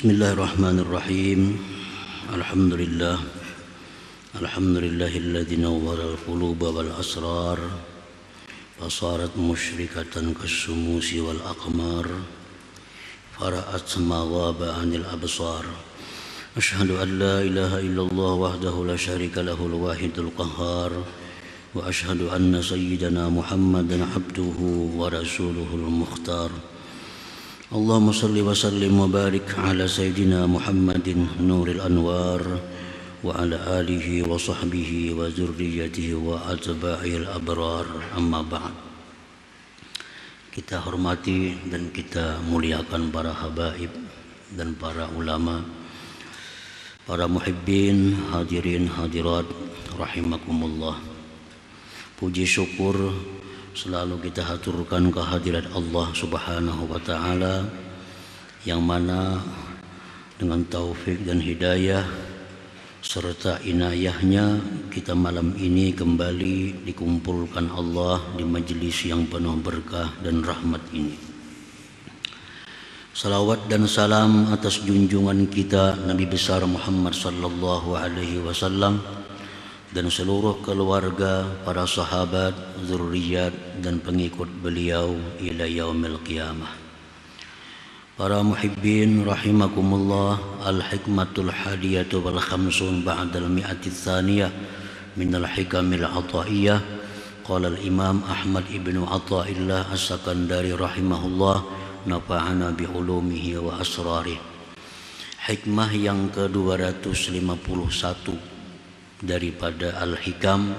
Bismillahirrahmanirrahim. Alhamdulillah. Alhamdulillahilladzi nawwara al-quluba wal asrar fasarat musyrikatan kas-sumusi wal aqmar fara'at samawaba 'anil absar. Asyhadu an la ilaha illallah wahdahu la syarika lahul wahidul qahhar wa asyhadu anna sayyidana Muhammadan abduhu wa rasuluhul mukhtar. Allahumma salli wa sallim wa barik ala sayyidina Muhammadin nuril anwar wa ala alihi wa sahbihi wa zurriyatihi wa atba'il abrar, amma ba'd. Kita hormati dan kita muliakan para habaib dan para ulama, para muhibbin, hadirin hadirat rahimakumullah. Puji syukur selalu kita haturkan kehadirat Allah Subhanahu wa ta'ala, yang mana dengan taufik dan hidayah serta inayahnya kita malam ini kembali dikumpulkan Allah di majelis yang penuh berkah dan rahmat ini. Salawat dan salam atas junjungan kita Nabi besar Muhammad sallallahu alaihi wasallam dan seluruh keluarga, para sahabat, zurriyat dan pengikut beliau ila yaumil qiyamah. Para muhibbin rahimakumullah, al-hikmatul hadiyatu wal khamsun ba'dal mi'ati tsaniyah minal hikamil ataiyah. Qala al-imam Ahmad ibnu Athaillah as-Sakandari rahimahullah, nafa'ana bi ulumihi wa asrarih. Hikmah yang ke-251 daripada Al-Hikam,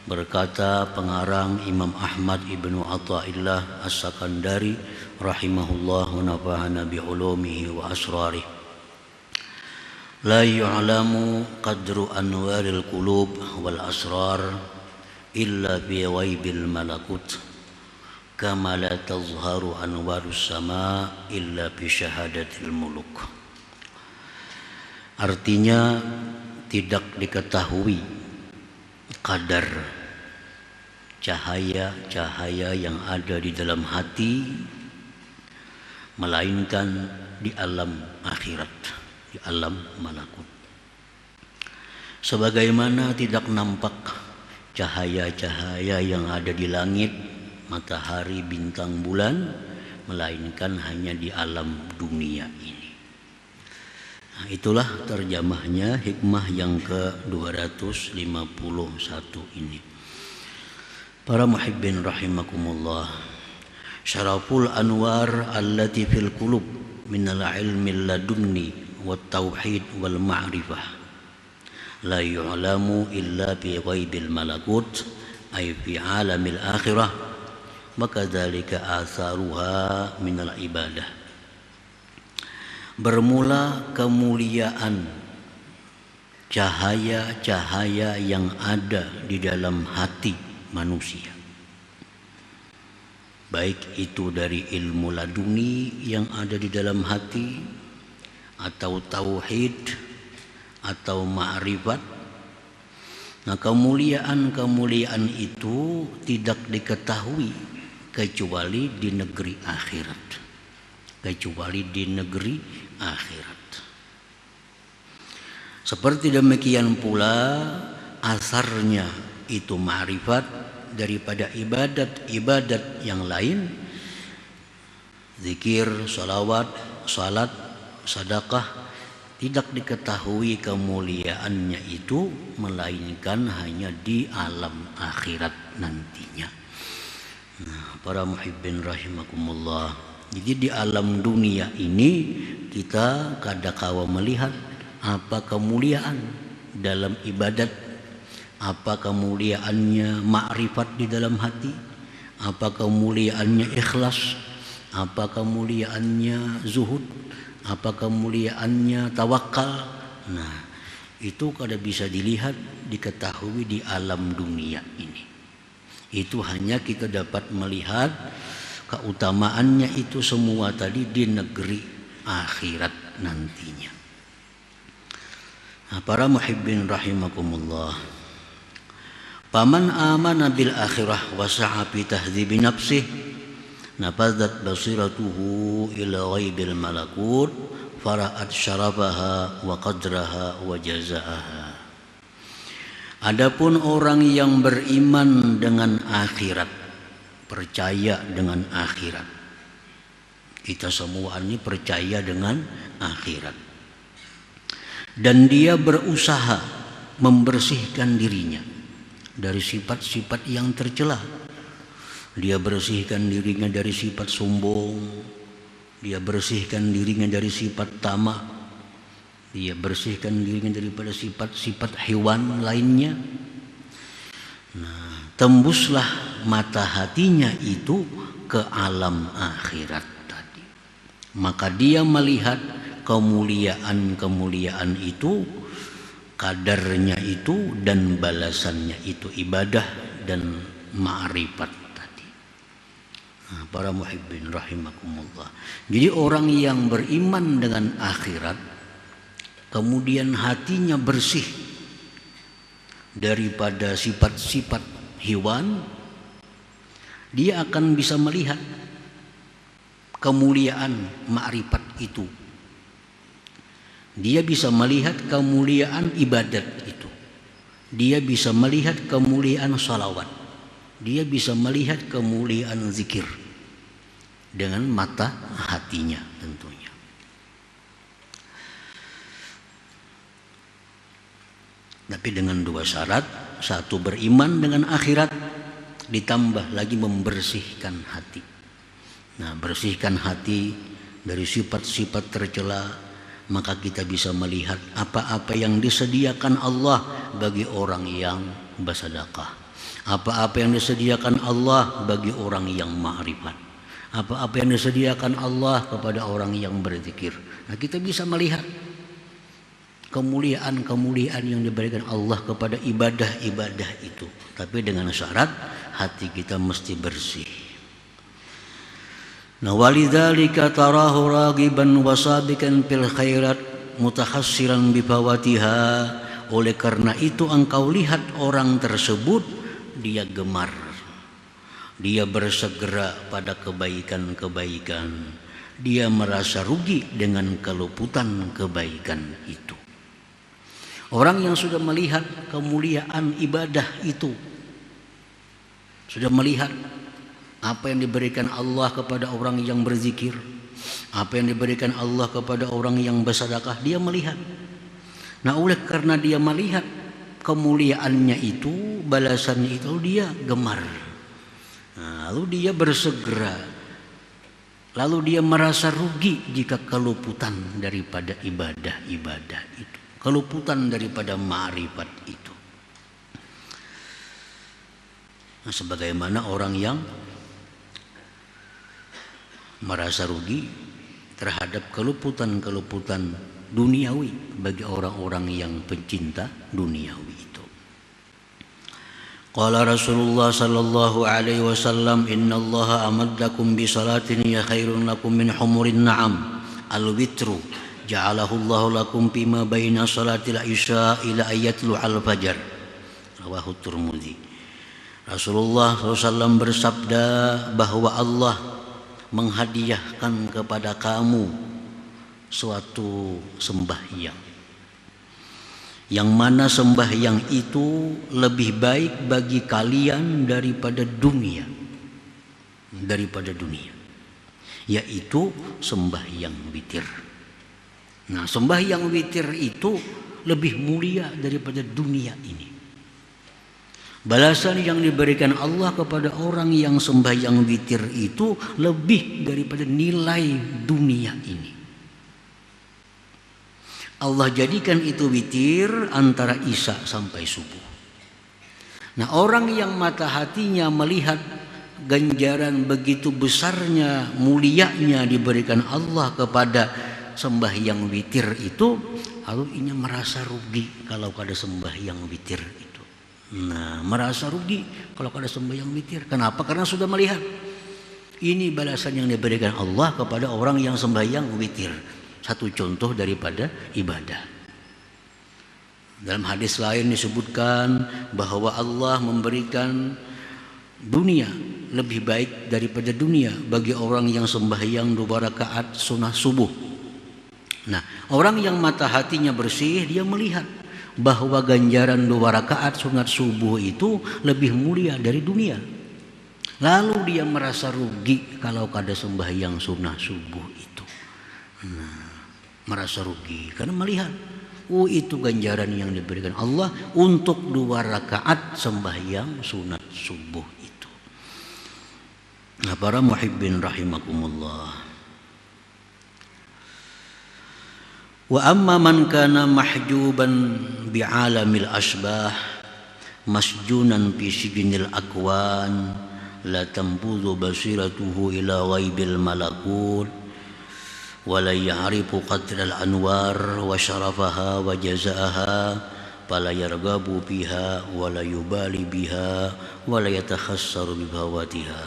berkata pengarang Imam Ahmad ibnu Athaillah as-Sakandari rahimahullah, nafa'ana bi ulumihi wa asrarih. La yu'lamu qadru anwaril qulub wal asrar illa bi ghaibil malakut, kama la tazharu anwarus sama illa bi syahadatil muluk. Artinya, tidak diketahui kadar cahaya-cahaya yang ada di dalam hati melainkan di alam akhirat, di alam malakut. Sebagaimana tidak nampak cahaya-cahaya yang ada di langit, matahari, bintang, bulan, melainkan hanya di alam dunia ini. Nah, itulah terjemahnya hikmah yang ke-251 ini. Para muhibbin rahimakumullah, syaraful anwar allati fil qulub minal ilmi ladunni wat tauhid wal ma'rifah la yu'lamu illa bi ghaibil malakut ay fi alamil akhirah, maka dzalika atharuha minal ibadah. Bermula kemuliaan cahaya-cahaya yang ada di dalam hati manusia, baik itu dari ilmu laduni yang ada di dalam hati, atau tauhid, atau ma'rifat. Nah, kemuliaan-kemuliaan itu tidak diketahui kecuali di negeri akhirat, kecuali di negeri akhirat. Seperti demikian pula asarnya itu ma'rifat daripada ibadat-ibadat yang lain, zikir, salawat, salat, sedekah, tidak diketahui kemuliaannya itu melainkan hanya di alam akhirat nantinya. Nah, para muhibbin rahimakumullah, jadi di alam dunia ini kita kadangkala melihat apa kemuliaan dalam ibadat, apa kemuliaannya ma'rifat di dalam hati, apa kemuliaannya ikhlas, apa kemuliaannya zuhud, apa kemuliaannya tawakal. Nah, itu kada bisa dilihat, diketahui di alam dunia ini. Itu hanya kita dapat melihat keutamaannya itu semua tadi di negeri akhirat nantinya. Nah, para muhibbin rahimakumullah, paman amana bil akhirah wa sa'a fi tahdhibi nafsih nafadat basiratuhu ila ghaibil malakut fara'at syarafaha wa qadraha wa jazaaha. Adapun orang yang beriman dengan akhirat, percaya dengan akhirat. Kita semua ini percaya dengan akhirat. Dan dia berusaha membersihkan dirinya dari sifat-sifat yang tercela. Dia bersihkan dirinya dari sifat sombong. Dia bersihkan dirinya dari sifat tamak. Dia bersihkan dirinya daripada sifat-sifat hewan lainnya. Nah, tembuslah mata hatinya itu ke alam akhirat tadi. Maka dia melihat kemuliaan-kemuliaan itu, kadarnya itu dan balasannya itu ibadah dan ma'rifat tadi. Nah, para muhibbin rahimakumullah. Jadi orang yang beriman dengan akhirat, kemudian hatinya bersih daripada sifat-sifat hewan, dia akan bisa melihat kemuliaan ma'rifat itu. Dia bisa melihat kemuliaan ibadat itu. Dia bisa melihat kemuliaan salawat. Dia bisa melihat kemuliaan zikir dengan mata hatinya tentunya. Tapi dengan dua syarat. Satu, beriman dengan akhirat, ditambah lagi membersihkan hati. Nah, bersihkan hati dari sifat-sifat tercela, maka kita bisa melihat apa-apa yang disediakan Allah bagi orang yang bersedekah, apa-apa yang disediakan Allah bagi orang yang ma'rifat, apa-apa yang disediakan Allah kepada orang yang berzikir. Nah, kita bisa melihat kemuliaan-kemuliaan yang diberikan Allah kepada ibadah-ibadah itu. Tapi dengan syarat hati kita mesti bersih. Nah, walidzalika tarahu ragiban wasabikan fil khairat mutahassiran bifawatiha. Oleh karena itu engkau lihat orang tersebut dia gemar, dia bersegera pada kebaikan-kebaikan, dia merasa rugi dengan keluputan kebaikan itu. Orang yang sudah melihat kemuliaan ibadah itu, sudah melihat apa yang diberikan Allah kepada orang yang berzikir, apa yang diberikan Allah kepada orang yang bersedekah, dia melihat. Nah, oleh karena dia melihat kemuliaannya itu, balasannya itu, dia gemar. Nah, lalu dia bersegera, lalu dia merasa rugi jika keluputan daripada ibadah-ibadah itu, keluputan daripada ma'rifat itu. Nah, sebagaimana orang yang merasa rugi terhadap keluputan-keluputan duniawi bagi orang-orang yang pencinta duniawi itu. Qala Rasulullah sallallahu alaihi wasallam, innallaha amaddakum bi salatin ya khairun lakum min humurin na'am al-witru ja'alahu Allahu lakum bima baina salatil isya ila ayatul al-fajr. Rawahu Tirmidzi. Rasulullah SAW bersabda bahwa Allah menghadiahkan kepada kamu suatu sembahyang, yang mana sembahyang itu lebih baik bagi kalian daripada dunia, yaitu sembahyang witir. Nah, sembahyang witir itu lebih mulia daripada dunia ini. Balasan yang diberikan Allah kepada orang yang sembahyang witir itu lebih daripada nilai dunia ini. Allah jadikan itu witir antara isya sampai subuh. Nah, orang yang mata hatinya melihat ganjaran begitu besarnya, mulianya diberikan Allah kepada sembahyang witir itu, lalu ia merasa rugi kalau ada sembahyang witir itu. Nah, merasa rugi kalau ada sembahyang witir. Kenapa? Karena sudah melihat ini balasan yang diberikan Allah kepada orang yang sembahyang witir. Satu contoh daripada ibadah. Dalam hadis lain disebutkan bahwa Allah memberikan dunia lebih baik daripada dunia bagi orang yang sembahyang 2 rakaat sunnah subuh. Nah, orang yang mata hatinya bersih, dia melihat bahwa ganjaran 2 rakaat sunat subuh itu lebih mulia dari dunia. Lalu dia merasa rugi kalau kada sembahyang sunah subuh itu. Nah, merasa rugi karena melihat, oh itu ganjaran yang diberikan Allah untuk 2 rakaat sembahyang sunat subuh itu. Nah, para muhibbin rahimakumullah. Wa amma man kana mahjuban bi'alamil asbah masjunan fi sijnil akwan la tanbudhu basiratuhu ila ghaibil malakut wa la ya'rifu qadral anwar wa syarafaha wa jazaaha fala yarghabu biha wa la yubali biha wa la yatakhassaru bi bawatiha.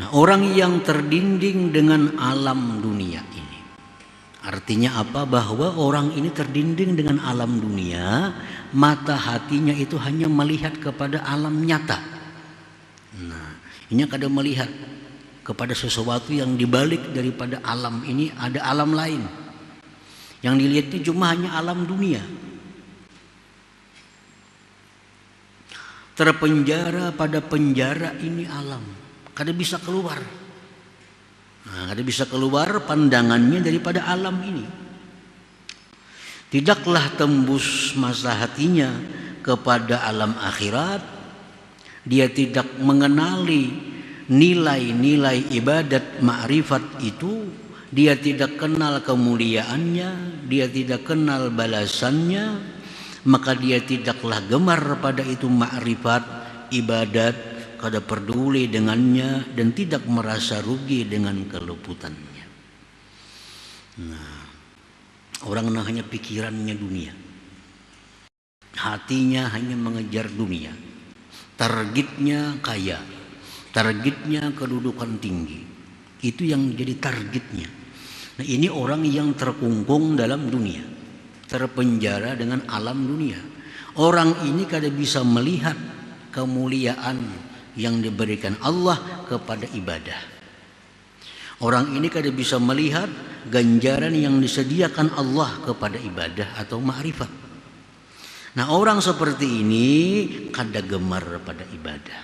Nah, orang yang terdinding dengan alam dunia ini, artinya apa? Bahwa orang ini terdinding dengan alam dunia, mata hatinya itu hanya melihat kepada alam nyata. Nah, ini kada melihat kepada sesuatu yang dibalik daripada alam ini, ada alam lain. Yang dilihatnya cuma hanya alam dunia. Terpenjara pada penjara ini alam, kada bisa keluar. Nah, kada bisa keluar pandangannya daripada alam ini. Tidaklah tembus masa hatinya kepada alam akhirat. Dia tidak mengenali nilai-nilai ibadat ma'rifat itu. Dia tidak kenal kemuliaannya, dia tidak kenal balasannya. Maka dia tidaklah gemar pada itu ma'rifat, ibadat, kada peduli dengannya dan tidak merasa rugi dengan keluputannya. Nah, orang hanya pikirannya dunia, hatinya hanya mengejar dunia, targetnya kaya, targetnya kedudukan tinggi, itu yang jadi targetnya. Nah, ini orang yang terkungkung dalam dunia, terpenjara dengan alam dunia. Orang ini kada bisa melihat kemuliaan yang diberikan Allah kepada ibadah. Orang ini kada bisa melihat ganjaran yang disediakan Allah kepada ibadah atau ma'rifat. Nah, orang seperti ini kada gemar pada ibadah.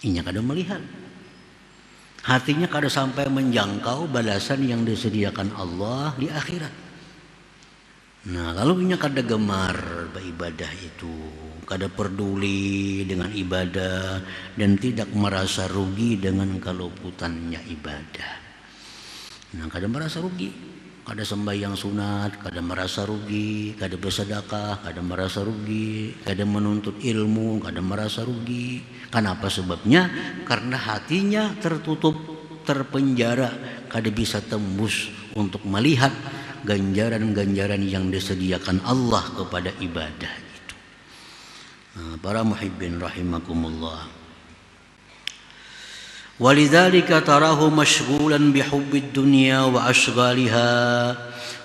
Inya kada melihat. Hatinya kada sampai menjangkau balasan yang disediakan Allah di akhirat. Nah, lalu inya kada gemar beribadah itu, kada peduli dengan ibadah dan tidak merasa rugi dengan keluputannya ibadah. Nah, kada merasa rugi, kada sembahyang sunat, kada merasa rugi, kada bersedekah, kada merasa rugi, kada menuntut ilmu, kada merasa rugi. Kenapa sebabnya? Karena hatinya tertutup, terpenjara, kada bisa tembus untuk melihat ganjaran-ganjaran yang disediakan Allah kepada ibadah itu. Nah, para muhibbin rahimakumullah. Walidzalika tarahu mashghulan bihubbid dunya wa ashghaliha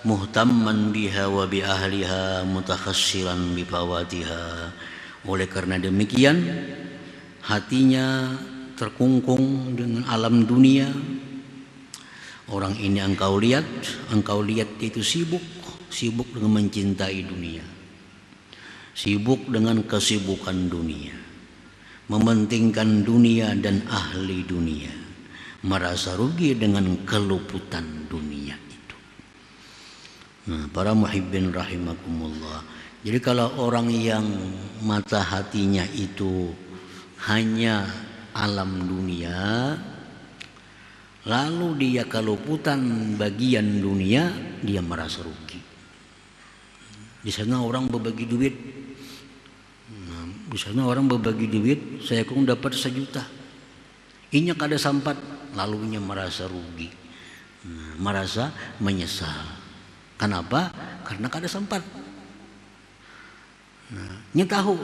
muhtamman biha wa bi ahliha mutakhassiran bi fawatiha. Oleh karena demikian hatinya terkungkung dengan alam dunia. Orang ini engkau lihat itu sibuk dengan mencintai dunia, sibuk dengan kesibukan dunia, mementingkan dunia dan ahli dunia, merasa rugi dengan keluputan dunia itu. Nah, para muhibbin rahimakumullah. Jadi kalau orang yang mata hatinya itu hanya alam dunia, lalu dia keluputan bagian dunia, dia merasa rugi. Di sana orang berbagi duit. Nah, di sana orang berbagi duit, saya kong dapat 1 juta. Inya kada sampat, lalu inya merasa rugi. Nah, merasa menyesal. Kenapa? Karena kada sempat. Nah, inya tahu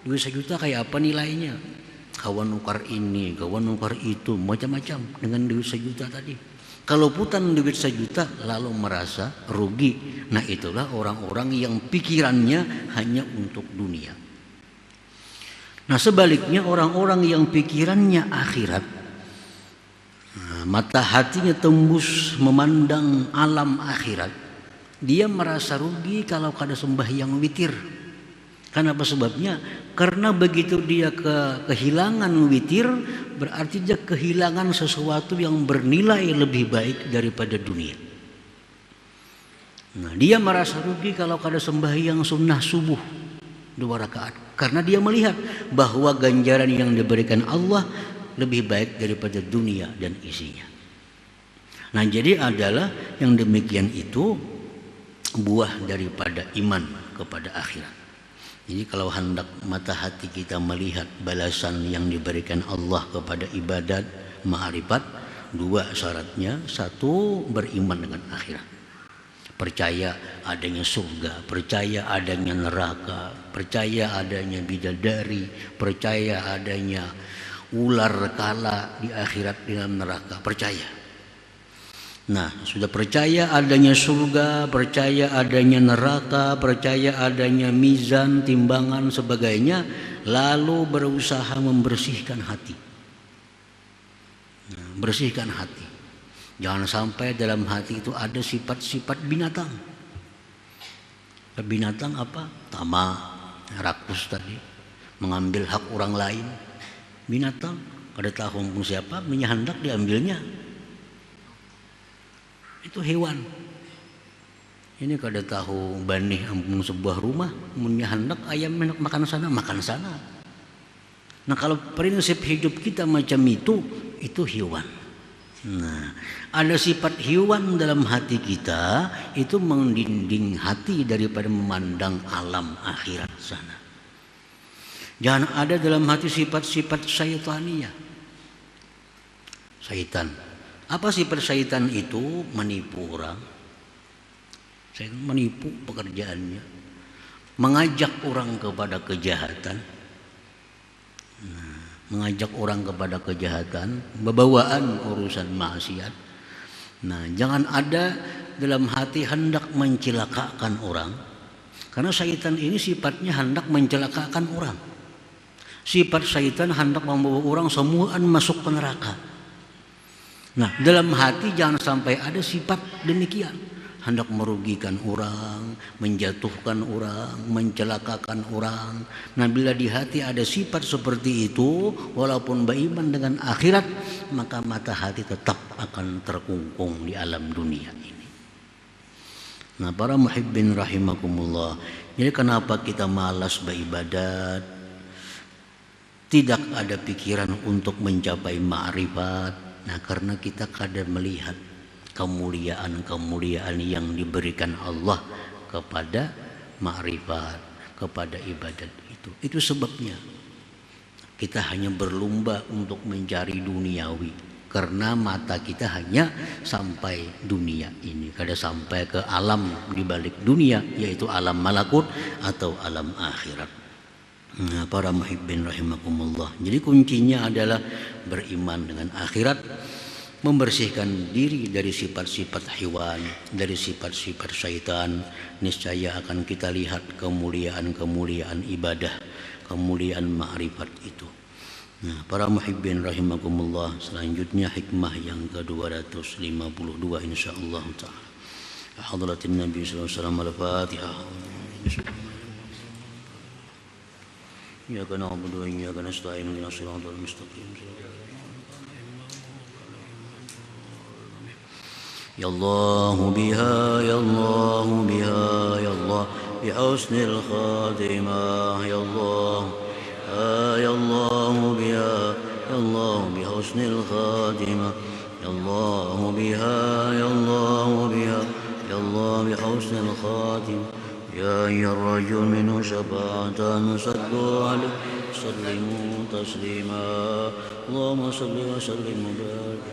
duit 1 juta kayak apa nilainya. Kawan nukar ini, kawan nukar itu, macam-macam dengan duit 1 juta tadi. Kalau putan duit 1 juta lalu merasa rugi. Nah, itulah orang-orang yang pikirannya hanya untuk dunia. Nah, sebaliknya orang-orang yang pikirannya akhirat, Mata hatinya tembus memandang alam akhirat, dia merasa rugi kalau kada sembahyang witir. Kenapa sebabnya? Karena begitu dia kehilangan witir, berarti dia kehilangan sesuatu yang bernilai lebih baik daripada dunia. Nah, dia merasa rugi kalau kada sembahyang sunnah subuh 2 rakaat, karena dia melihat bahwa ganjaran yang diberikan Allah lebih baik daripada dunia dan isinya. Nah, jadi adalah yang demikian itu buah daripada iman kepada akhirat. Jadi kalau hendak mata hati kita melihat balasan yang diberikan Allah kepada ibadat ma'rifat, 2 syaratnya. 1, beriman dengan akhirat, percaya adanya surga, percaya adanya neraka, percaya adanya bidadari, percaya adanya ular kala di akhirat dalam neraka, percaya. Nah, sudah percaya adanya surga, percaya adanya neraka, percaya adanya mizan, timbangan, sebagainya, lalu berusaha membersihkan hati. Nah, bersihkan hati. Jangan sampai dalam hati itu ada sifat-sifat binatang. Binatang apa? Tamak, rakus tadi, mengambil hak orang lain. Binatang, kada tahu pun siapa, hendak diambilnya. Itu hewan. Ini kada tahu banih ampun sebuah rumah, punya hendak ayam hendak makan sana, makan sana. Nah, kalau prinsip hidup kita macam itu hewan. Nah, ada sifat hewan dalam hati kita, itu mendinding hati daripada memandang alam akhirat sana. Jangan ada dalam hati sifat-sifat syaitaniyah. Syaitan. Apa sifat syaitan itu? Menipu orang. Syaitan menipu pekerjaannya, mengajak orang kepada kejahatan. Nah, mengajak orang kepada kejahatan, bebawaan urusan maksiat. Nah, jangan ada dalam hati hendak mencelakakan orang, karena syaitan ini sifatnya hendak mencelakakan orang. Sifat syaitan hendak membawa orang semuaan masuk ke neraka. Nah, dalam hati jangan sampai ada sifat demikian, hendak merugikan orang, menjatuhkan orang, mencelakakan orang. Nah, bila di hati ada sifat seperti itu, walaupun beriman dengan akhirat, maka mata hati tetap akan terkungkung di alam dunia ini. Nah, para muhibbin rahimakumullah, jadi kenapa kita malas beribadat? Tidak ada pikiran untuk mencapai ma'rifat. Nah, karena kita kadang melihat kemuliaan-kemuliaan yang diberikan Allah kepada ma'rifat, kepada ibadat itu. Itu sebabnya kita hanya berlomba untuk mencari duniawi, karena mata kita hanya sampai dunia ini, kada sampai ke alam di balik dunia, yaitu alam malakut atau alam akhirat. Nah, para muhibbin rahimakumullah, jadi kuncinya adalah beriman dengan akhirat, membersihkan diri dari sifat-sifat hewan, dari sifat-sifat syaitan. Niscaya akan kita lihat kemuliaan-kemuliaan ibadah, kemuliaan ma'rifat itu. Nah, para muhibbin rahimakumullah, selanjutnya hikmah yang ke-252 insyaallah taala. Hadratin Nabi sallallahu alaihi wasallam, al-Fatihah. إياك نعبد وإياك نستعين اهدنا الصراط المستقيم يا الله بها يا الله بها يا الله بحسن الخاتمة يا الله يا الله بها يا الله بحسن الخاتمة يا الله بها يا الله بها يا الله بحسن الخاتمة يا أيها الرجل منه شفاعة صلوا عليه سلموا تسليما اللهم صل وسلم وبارك